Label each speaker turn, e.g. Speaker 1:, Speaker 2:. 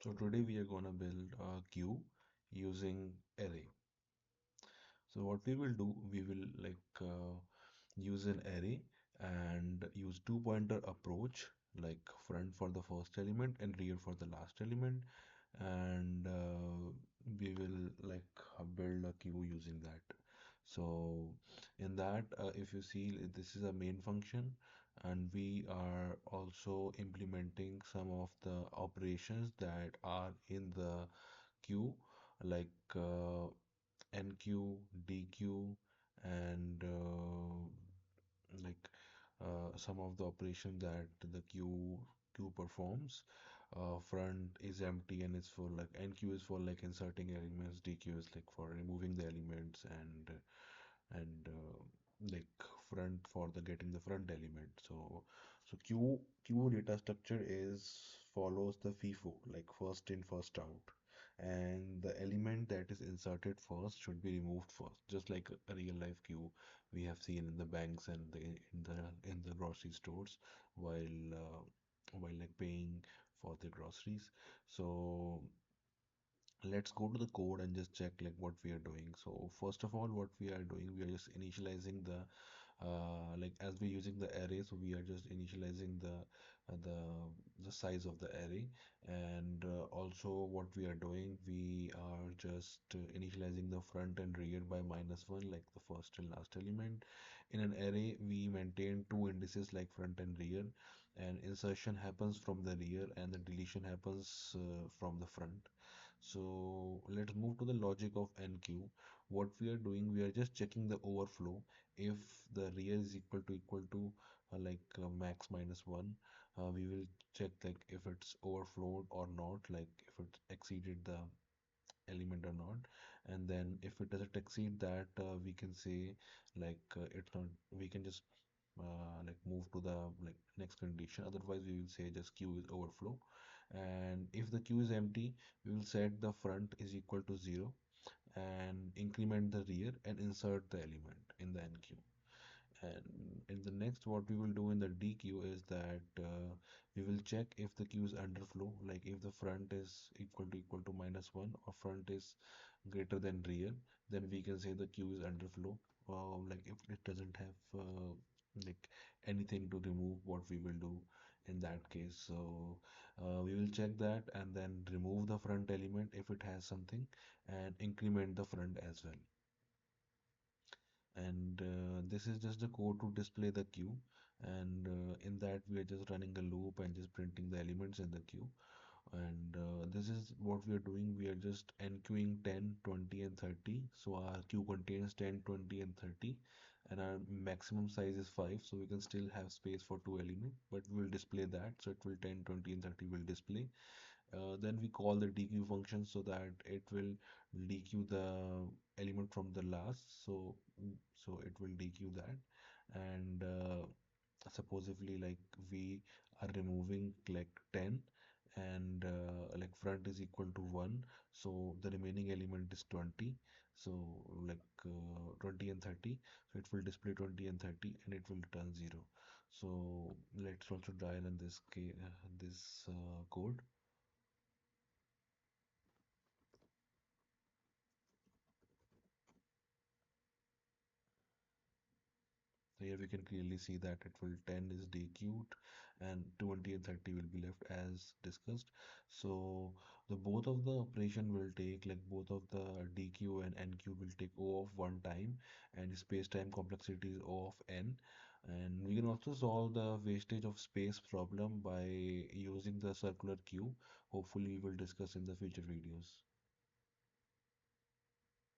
Speaker 1: So today we are gonna build a queue using array. So what we will do, we will use an array and use two pointer approach, like front for the first element and rear for the last element, and we will build a queue using that. So in that, if you see, this is a main function, and we are also implementing some of the operations that are in the queue, like NQ, DQ, and like some of the operation that the queue performs. Front is empty and it's for like NQ is for like inserting elements, DQ is like for removing the elements, and like front for the getting the front element. So queue data structure is follows the FIFO, like first in first out, and the element that is inserted first should be removed first, just like a real life queue we have seen in the banks and in the grocery stores while like paying for the groceries. So let's go to the code and just check like what we are doing. So first of all, what we are doing, we are just initializing the like as we're using the array, so we are just initializing the size of the array. And also what we are doing, we are just initializing the front and rear by -1, like the first and last element. In an array we maintain two indices like front and rear, and insertion happens from the rear and the deletion happens from the front. So let's move to the logic of NQ. What we are doing, we are just checking the overflow. If the rear is equal to max -1, we will check like if it's overflowed or not, like if it exceeded the element or not. And then if it doesn't exceed that, we can say it's not, we can just move to the next condition. Otherwise we will say just queue is overflow. And if the queue is empty, we will set the front is equal to 0 and increment the rear and insert the element in the NQ. And in the next, what we will do in the DQ is that we will check if the queue is underflow, like if the front is equal to -1 or front is greater than rear, then we can say the queue is underflow. Like if it doesn't have like anything to remove, what we will do in that case. So we will check that and then remove the front element if it has something, and increment the front as well. And this is just the code to display the queue. And in that we are just running a loop and just printing the elements in the queue. And this is what we are doing. We are just enqueuing 10, 20, and 30. So our queue contains 10, 20, and 30, and our maximum size is 5. So we can still have space for two elements, but we will display that. So it will 10, 20, and 30 will display. Then we call the dequeue function so that it will dequeue the element from the last. So it will dequeue that. And supposedly like we are removing like 10, and like front is equal to 1, so the remaining element is 20. So 20 and 30, so it will display 20 and 30 and it will return 0. So let's also dial in this code. So here we can clearly see that it will 10 is dequeued and 20 and 30 will be left as discussed. So the both of the operation will take like both of the DQ and NQ will take O of one time, and space-time complexity is O of n. And we can also solve the wastage of space problem by using the circular queue. Hopefully we will discuss in the future videos.